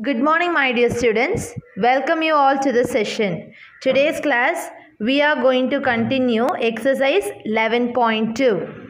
Good morning, my dear students. Welcome you all to the session. Today's class, we are going to continue exercise 11.2.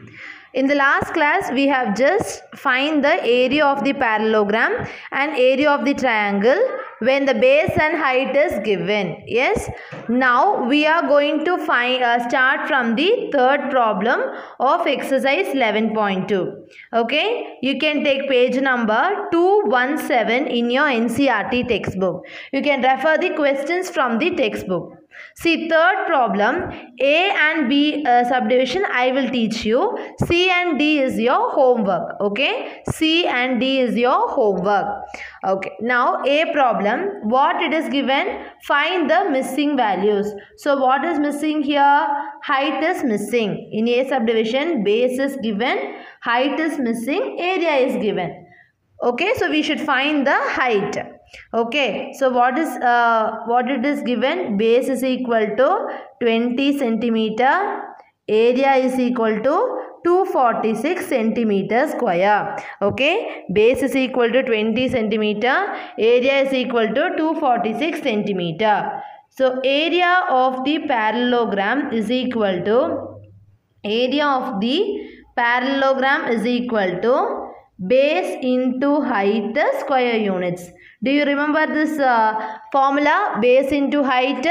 In the last class, we have just find the area of the parallelogram and area of the triangle when the base and height is given. Yes. Now, we are going to start from the third problem of exercise 11.2. Okay. You can take page number 217 in your NCERT textbook. You can refer the questions from the textbook. See, third problem, A and B subdivision I will teach you. C and D is your homework. Okay. C and D is your homework. Okay. Now, A problem, what it is given? Find the missing values. So, what is missing here? Height is missing. In A subdivision, base is given, height is missing, area is given. Okay. So, we should find the height. Okay, so what it is given? Base is equal to 20 centimeter, area is equal to 246 centimeter square. Okay, base is equal to 20 centimeter, area is equal to 246 centimeter. So area of the parallelogram is equal to base into height square units. Do you remember this formula, base into height?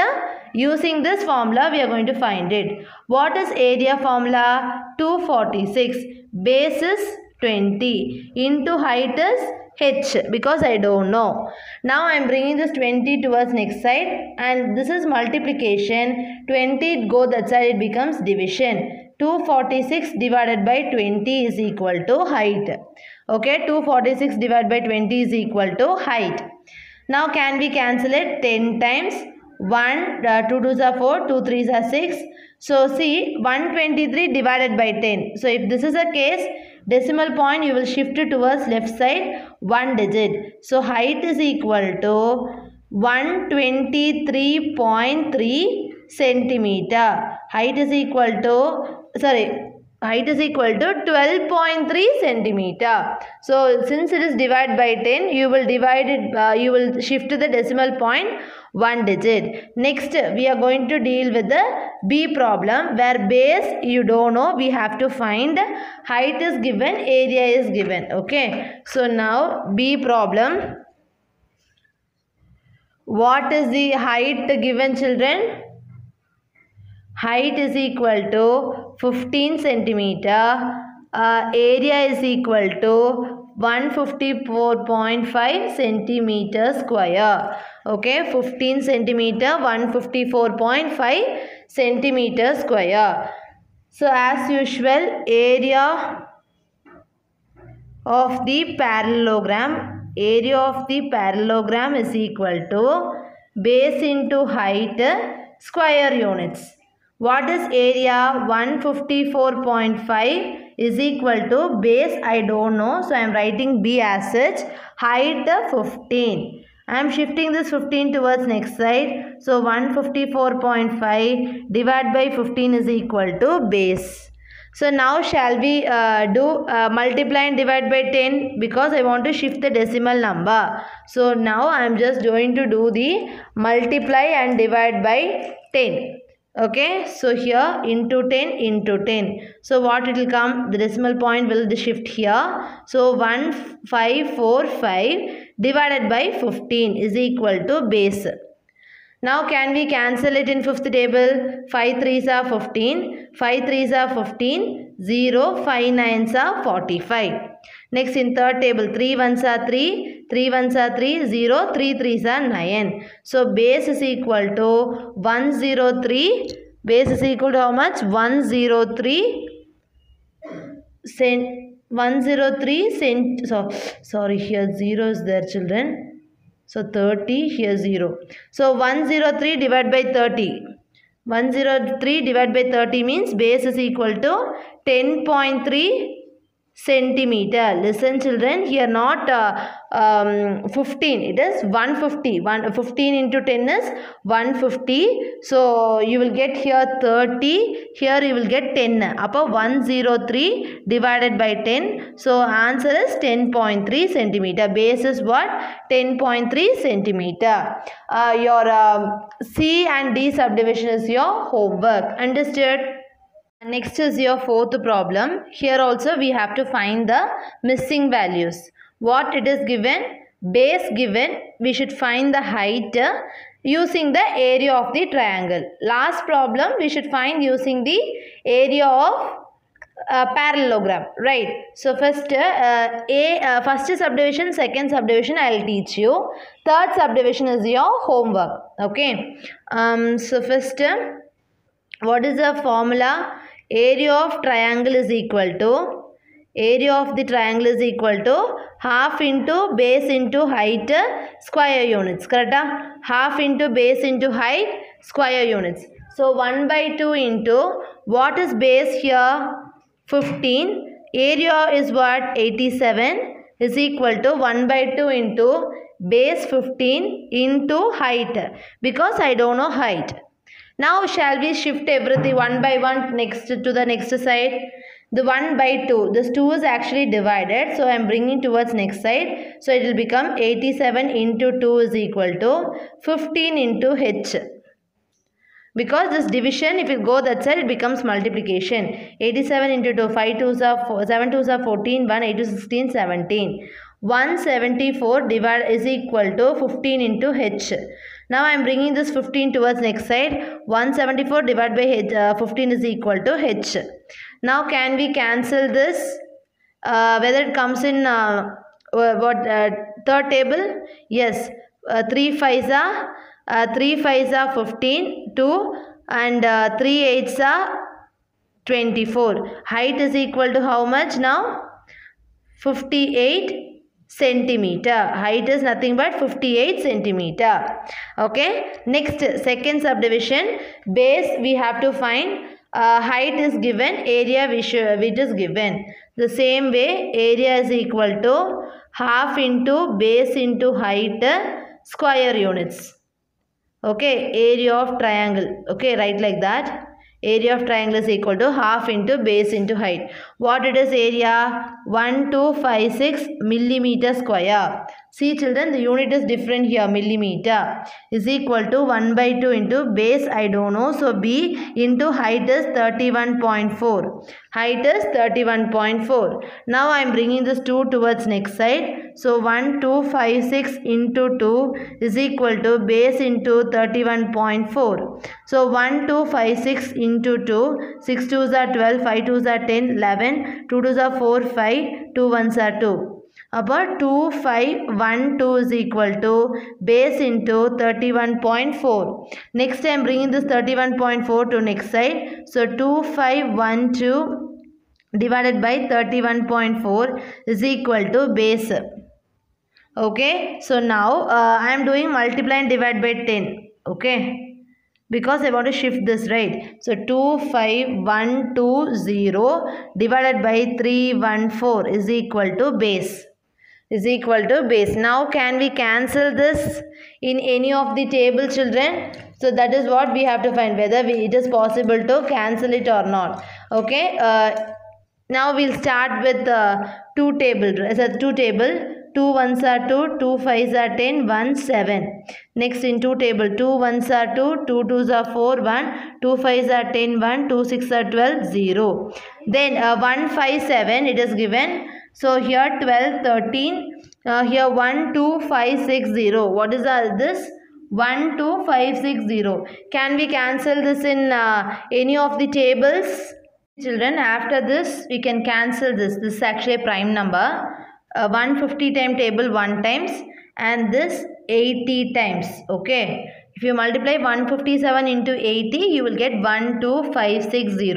Using this formula, we are going to find it. What is area formula? 246. Base is 20. Into height is h, because I don't know. Now I am bringing this 20 towards next side, and this is multiplication. 20 go that side, it becomes division. 246 divided by 20 is equal to height. Okay, 246 divided by 20 is equal to height. Now can we cancel it? 10 times 1, 2 2s are 4, 2 3s are 6. So see, 123 divided by 10. So if this is a case, decimal point you will shift it towards left side 1 digit. So height is equal to 123.3 centimeter. Height is equal to 12.3 centimeter. So since it is divided by 10, you will shift the decimal point 1 digit. Next, we are going to deal with the B problem, where base you don't know, we have to find. Height is given, area is given. Okay. So now B problem. What is the height given, children? Height is equal to 15 centimeter. Area is equal to 154.5 centimeter square. Okay, 15 centimeter, 154.5 centimeter square. So as usual, area of the parallelogram is equal to base into height square units. What is area? 154.5 is equal to base I don't know, so I am writing B as such. Height 15. I am shifting this 15 towards next side. So 154.5 divided by 15 is equal to base. So now shall we do multiply and divide by 10, because I want to shift the decimal number. So now I am just going to do the multiply and divide by 10. Okay, so here into 10 into 10. So what it will come? The decimal point will shift here. So 1545 divided by 15 is equal to base. Now can we cancel it in fifth table? 5 3s are 15, 5 3s are 15, 0, 5 9s are 45. Next in third table, 3 1s are 3, 3 1s are 3, 0, 3 3s are 9. So base is equal to 103. Base is equal to how much? 103 sorry, here 0 is there, children. So 30, here 0. So 103 divided by 30. 103 divided by 30 means base is equal to 10.3 centimeter. Listen children, here not 15, it is 150. 15 into 10 is 150. So you will get here 30, here you will get 10. Upper 103 divided by 10. So answer is 10.3 centimeter. Base is what? 10.3 centimeter. Your C and D subdivision is your homework. Understood? Next is your fourth problem. Here also we have to find the missing values. What it is given? Base given. We should find the height using the area of the triangle. Last problem we should find using the area of parallelogram, right? So first first subdivision, second subdivision I will teach you. Third subdivision is your homework. Okay. So first, what is the formula? Area of triangle is equal to half into base into height square units. Correct? Half into base into height square units. So 1 by 2 into what is base here? 15. Area is what? 87 is equal to 1 by 2 into base 15 into height, because I don't know height. Now shall we shift everything one by one next to the next side? The 1 by 2, this 2 is actually divided, so I am bringing towards next side. So it will become 87 into 2 is equal to 15 into h. Because this division, if you go that side, it becomes multiplication. 87 into 2, 5 2s are 4, 7 2s are 14, 1 8 to 16, 17. 174 divided is equal to 15 into h. Now I am bringing this 15 towards next side. 174 divided by h, 15 is equal to h. Now can we cancel this? Whether it comes in third table? Yes. 3 5s are 15, 2 and 3 8s are 24. Height is equal to how much now? 58 centimeter. Height is nothing but 58 centimeter. Okay. Next, second subdivision. Base we have to find. Height is given. Area which is given. The same way, area is equal to half into base into height square units. Okay. Area of triangle. Okay. Write like that. Area of triangle is equal to half into base into height. What it is area? 1256 millimeter square. See children, the unit is different here. Millimeter is equal to 1 by 2 into base I don't know. So B into height is 31.4. Height is 31.4. Now I am bringing this 2 towards next side. So 1256 into 2 is equal to base into 31.4. So 1256 into 2, 6 2s are 12, 5 2s are 10, 11, 2 2s are 4, 5, 2 1s are 2. About 2512 is equal to base into 31.4. Next I am bringing this 31.4 to next side. So 2512 divided by 31.4 is equal to base. Okay. So now I am doing multiply and divide by 10. Okay. Because I want to shift this, right? So 25120 divided by 314 is equal to base. Now can we cancel this in any of the table, children? So that is what we have to find, whether it is possible to cancel it or not. Okay. Now we'll start with the two table. 2 1s are 2, 2 5s are 10, 1 7. Next in 2 table, 2 1s are 2, 2 2s are 4, 1, 2 5s are 10, 1, 2 6 are 12, 0. Then 1 5 7 it is given. So here 12, 13, here 1 2 5 6 0. What is this? 1 2 5 6 0. Can we cancel this in any of the tables? Children, after this we can cancel this. This is actually a prime number. 150 time table 1 times and this 80 times. Okay. If you multiply 157 into 80, you will get 12560.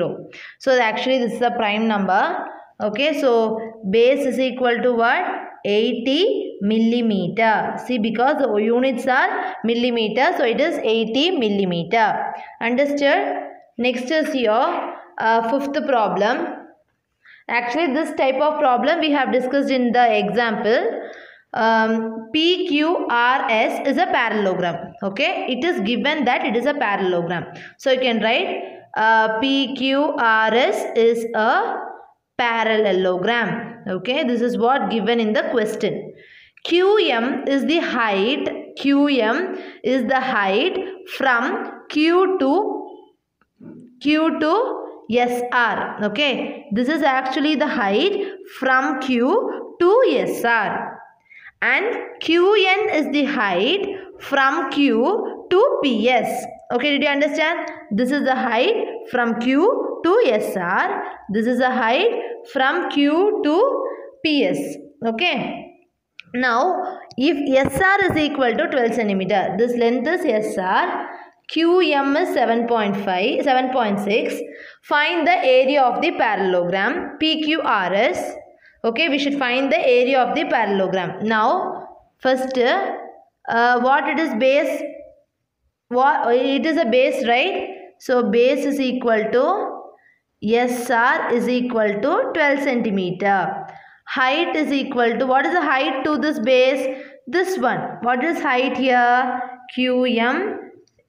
So actually this is a prime number. Okay. So base is equal to what? 80 millimeter. See, because the units are millimeter, so it is 80 millimeter. Understood? Next is your fifth problem. Actually, this type of problem we have discussed in the example. PQRS is a parallelogram. Okay, it is given that it is a parallelogram. So you can write PQRS is a parallelogram. Okay, this is what given in the question. QM is the height. QM is the height from Q to SR. Okay, this is actually the height from Q to SR. And QN is the height from Q to PS. Okay, did you understand? This is the height from Q to SR. This is the height from Q to PS. Okay. Now, if SR is equal to 12 centimeter, this length is SR, QM is 7.6. Find the area of the parallelogram PQRS. Okay, we should find the area of the parallelogram. Now, first, what it is base? What it is a base, right? So, base is equal to SR is equal to 12 centimeter. Height is equal to, what is the height to this base? This one. What is height here? QM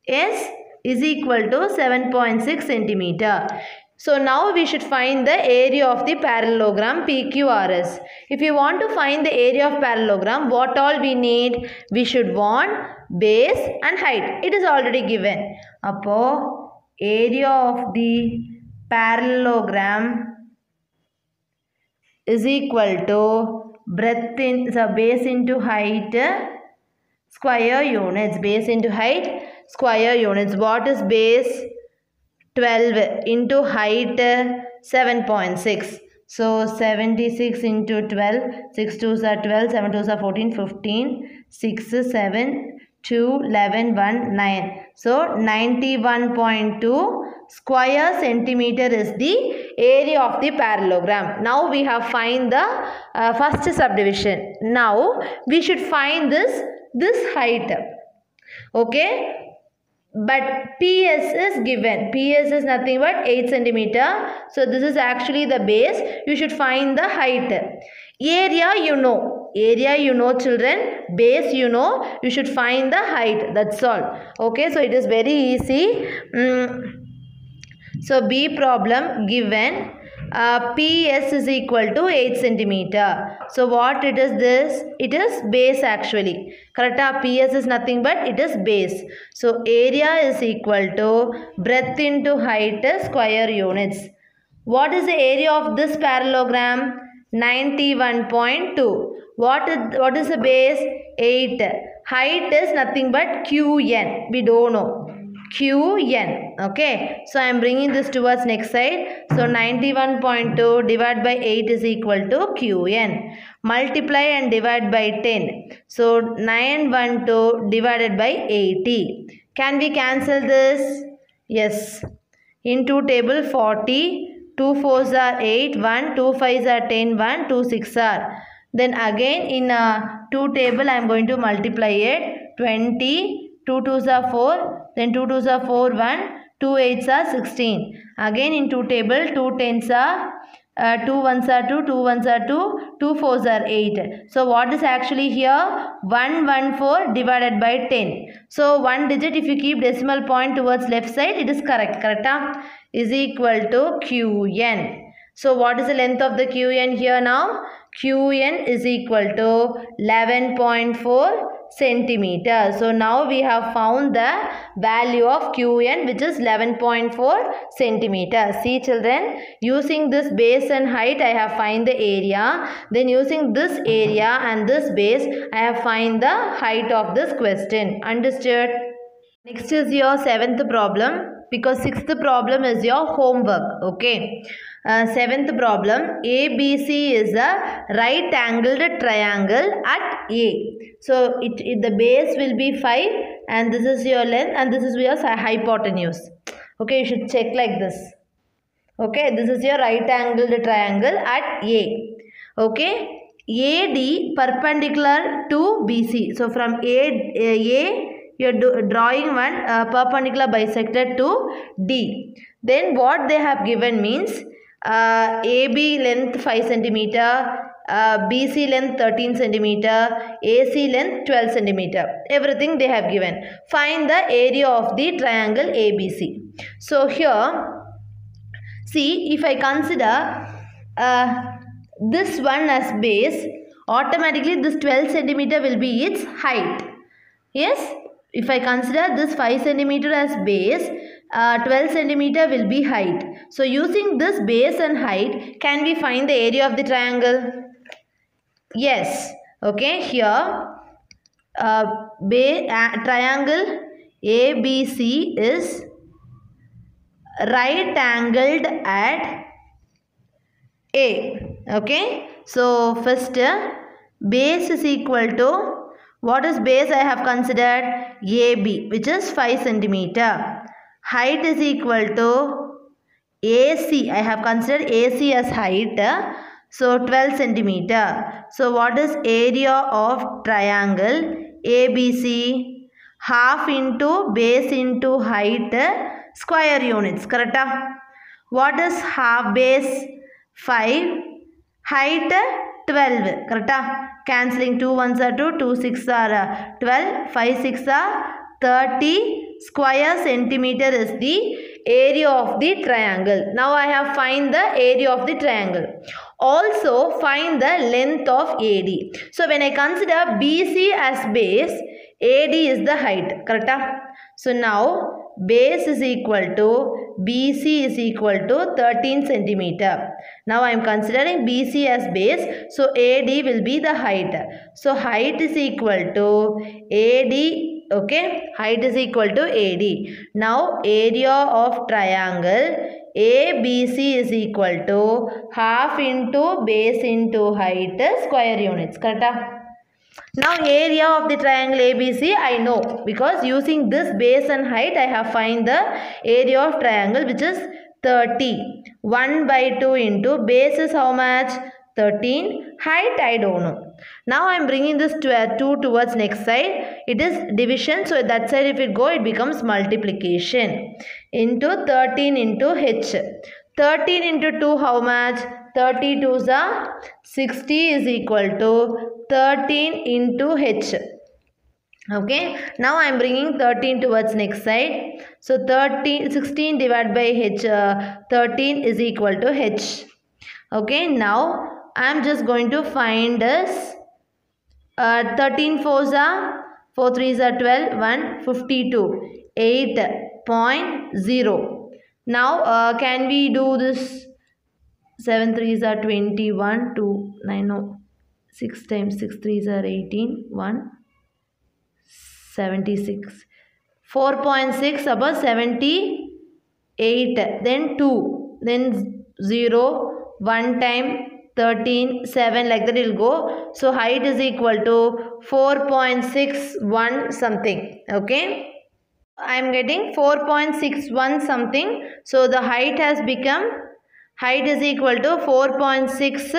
is equal to 7.6 centimeter. So now we should find the area of the parallelogram PQRS. If you want to find the area of parallelogram, what all we need? We should want base and height. It is already given. Appo area of the parallelogram is equal to breadth in base into height square units. Base into height square units. What is base? 12 into height 7.6. So 76 into 12. 6 2s are 12. 7 2s are 14. 15. 6 7 2 11 1 9. So 91.2 square centimeter is the area of the parallelogram. Now we have find the first subdivision. Now we should find this height. Okay. But PS is given. PS is nothing but 8 centimeter. So this is actually the base. You should find the height. Area you know. Area you know, children. Base you know. You should find the height. That's all. Okay. So it is very easy. So B problem given. PS is equal to 8 centimeter. So what it is this? It is base actually. Correct? PS is nothing but it is base. So area is equal to breadth into height square units. What is the area of this parallelogram? 91.2. What is the base? 8. Height is nothing but QN. We don't know. QN. Okay. So I am bringing this towards next side. So 91.2 divided by 8 is equal to QN. Multiply and divide by 10. So 912 divided by 80. Can we cancel this? Yes. Into table 40. 2 4s are 8. 1. 2 5s are 10. 1. 2 6 are. Then again in 2 table I am going to multiply it. 20. 2 2s are 4. Then 2 2s are 4, 1. 2 8s are 16. Again in 2 table, 2 10s are 2 1s are 2, 2 1s are 2, 2 4s are 8. So what is actually here? 114 divided by 10. So one digit if you keep decimal point towards left side, it is correct. Correct? Is equal to QN. So what is the length of the QN here now? QN is equal to 11.4 centimeter. So now we have found the value of QN, which is 11.4 centimeter. See children, using this base and height I have find the area. Then using this area and this base I have find the height of this question. Understood? Next is your 7th problem, because 6th problem is your homework. Okay. 7th problem, ABC is a right angled triangle at A. So the base will be 5 and this is your length and this is your hypotenuse. Okay, you should check like this. Okay, this is your right angled triangle at A. Okay, AD perpendicular to BC. So from A you are drawing one perpendicular bisector to D. Then what they have given means AB length 5 centimeter, BC length 13 centimeter, AC length 12 centimeter. Everything they have given. Find the area of the triangle ABC. So here, see, if I consider this one as base, automatically this 12 centimeter will be its height. Yes, if I consider this 5 centimeter as base, 12 centimeter will be height. So using this base and height, can we find the area of the triangle? Yes. Okay, here triangle ABC is right angled at A. Okay, so first base is equal to, what is base? I have considered AB, which is 5 centimeter. Height is equal to AC. I have considered AC as height. So 12 centimeter. So what is area of triangle ABC? Half into base into height square units. Correct? What is half base? 5. Height 12. Correct? Cancelling 2 ones are 2, 2 6 are 12, 5 6 are 30 square centimeter is the area of the triangle. Now I have find the area of the triangle. Also find the length of AD. So when I consider BC as base, AD is the height. Correct? So now base is equal to BC is equal to 13 centimeter. Now I am considering BC as base. So AD will be the height. So height is equal to AD. Okay, height is equal to AD. Now area of triangle ABC is equal to half into base into height square units. Correct? Now area of the triangle ABC I know, because using this base and height I have find the area of triangle, which is 30. 1 by 2 into base is how much? 13. Height I don't know. Now I am bringing this 2 towards next side. It is division. So that side if it go, it becomes multiplication. Into 13 into H. 13 into 2 how much? 32 are 60 is equal to 13 into H. Okay, now I am bringing 13 towards next side. So 16 divided by H, 13 is equal to H. Okay, now I am just going to find this 13 4s are 4 3s are 12, 1 52, 8.0. Now can we do this? 7 3s are 21, 2 9 no. 6 times 6 3s are 18, 1 76. 4.6 above 78, then 2, then 0, 1 time 13, 7, like that it will go. So height is equal to 4.61 something. Okay, I am getting 4.61 something. So the height has become, height is equal to 4.6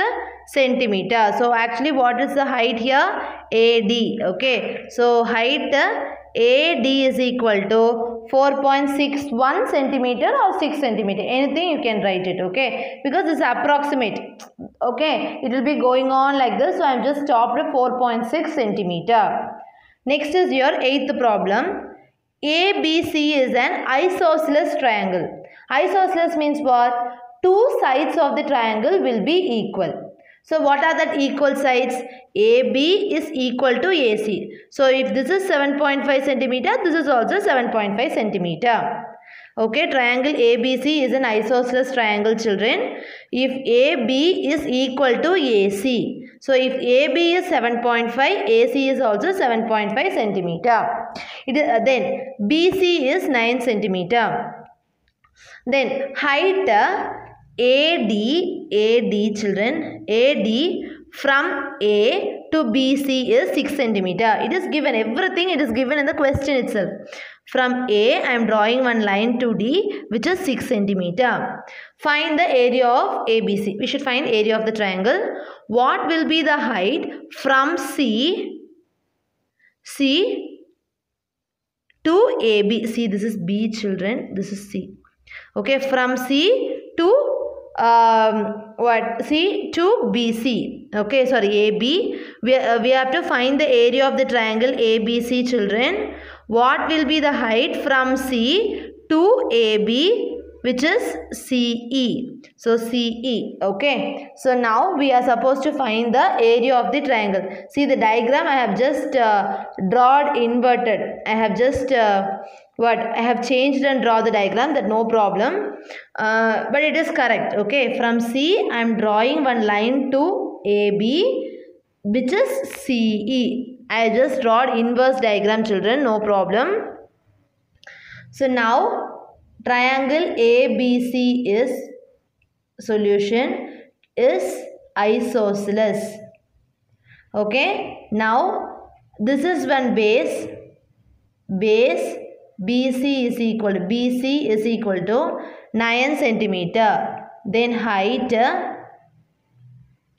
centimeter. So actually what is the height here? AD. Okay, so height AD is equal to 4.61 centimeter or 6 centimeter. Anything you can write it. Okay, because this is approximate. Okay, it will be going on like this. So I am just stopped at 4.6 centimeter. Next is your 8th problem. ABC is an isosceles triangle. Isosceles means what? Two sides of the triangle will be equal. So what are the equal sides? AB is equal to AC. So if this is 7.5 centimeter, this is also 7.5 centimeter. Okay, triangle ABC is an isosceles triangle, children. If AB is equal to AC. So if AB is 7.5, AC is also 7.5 centimeter. Then BC is 9 centimeter. Then height AD children, AD from A to BC is 6 centimeter. It is given, everything it is given in the question itself. From A, I am drawing one line to D, which is 6 centimeter. Find the area of ABC. We should find area of the triangle. What will be the height from C to AB? See, this is B, children. This is C. Okay, from C to what C to BC. Okay, sorry, AB. We have to find the area of the triangle ABC, children. What will be the height from C to AB, which is CE? So CE. Okay. So now we are supposed to find the area of the triangle. See the diagram I have just drawn inverted. I have just I have changed and draw the diagram, that no problem. But it is correct. Okay. From C I am drawing one line to AB, which is CE. I just draw inverse diagram, children, no problem. So now triangle ABC is solution is isosceles. Okay. Now this is one base BC is equal to 9 centimeter. Then height AD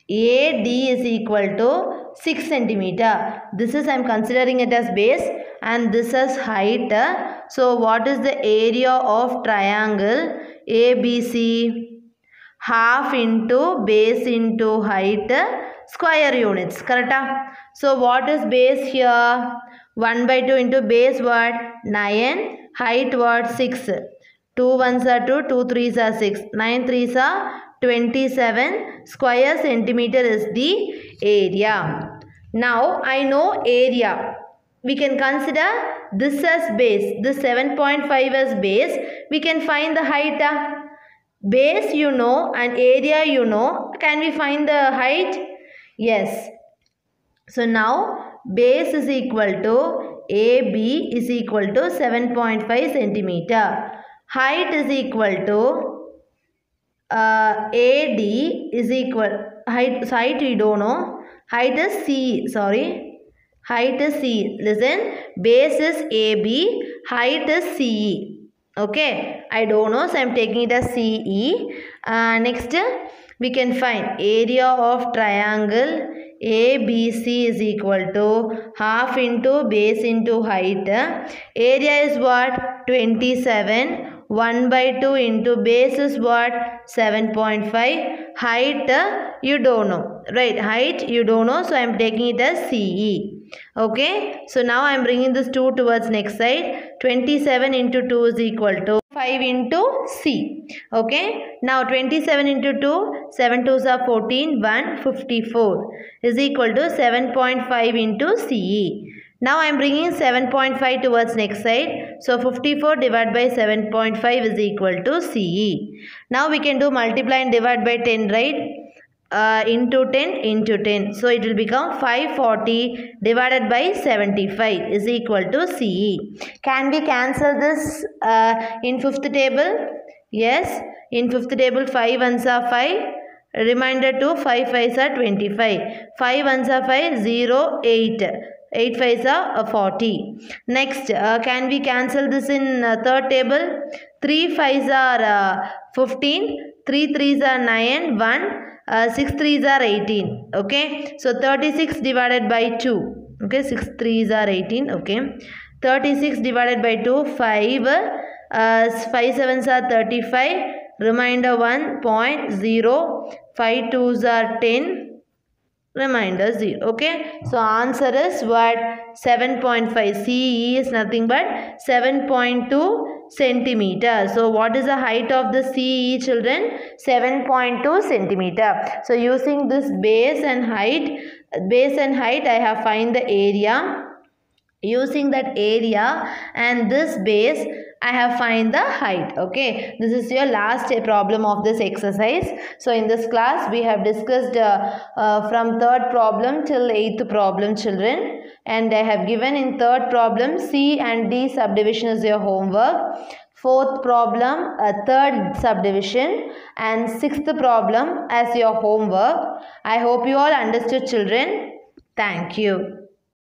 is equal to 6 centimeter. This is I am considering it as base and this is height. So what is the area of triangle ABC? Half into base into height square units. Correct? So what is base here? 1 by 2 into base what? 9. Height what? 6. 2 1s are 2, 2 3s are 6. 9 3s are 27 square centimeter is the area. Now I know area. We can consider this as base. This 7.5 as base. We can find the height. Base you know and area you know. Can we find the height? Yes. So now base is equal to AB is equal to 7.5 centimeter. Height is equal to AD is equal. Height we don't know. Height is C. Sorry. Height is C. Listen. Base is AB. Height is CE. Okay. I don't know. So I am taking it as CE. Next we can find area of triangle ABC is equal to half into base into height. Area is what? 27. 1 by 2 into base is what? 7.5. Height you don't know. Right. Height you don't know. So I am taking it as CE. Okay. So now I am bringing this 2 towards next side. 27 into 2 is equal to 5 into C. Okay. Now 27 into 2. 7 2s are 14. 1 54 is equal to 7.5 into CE. Now I am bringing 7.5 towards next side. So 54 divided by 7.5 is equal to CE. Now we can do multiply and divide by 10, right? Into 10 into 10. So it will become 540 divided by 75 is equal to CE. Can we cancel this in fifth table? Yes. In fifth table 5 ones are 5. Reminder 2 5 5s are 25. 5 ones are 5 0 8. 8 5s are 40. Next, can we cancel this in third table? 3 5s are 15. 3 3s are 9. 1. 6 3s are 18. Okay. So 36 divided by 2. Okay. 6 3s are 18. Okay. 36 divided by 2. 5. 5 7s are 35. Remainder 1.0. 5 2s are 10. Remainder 0. Okay. So answer is what? 7.5. CE is nothing but 7.2 centimeter. So what is the height of the CE, children? 7.2 centimeter. So using this base and height I have find the area. Using that area and this base I have find the height. Okay. This is your last problem of this exercise. So in this class we have discussed from third problem till 8th problem, children. And I have given in third problem C and D subdivision is your homework. Fourth problem third subdivision and sixth problem as your homework. I hope you all understood, children. Thank you.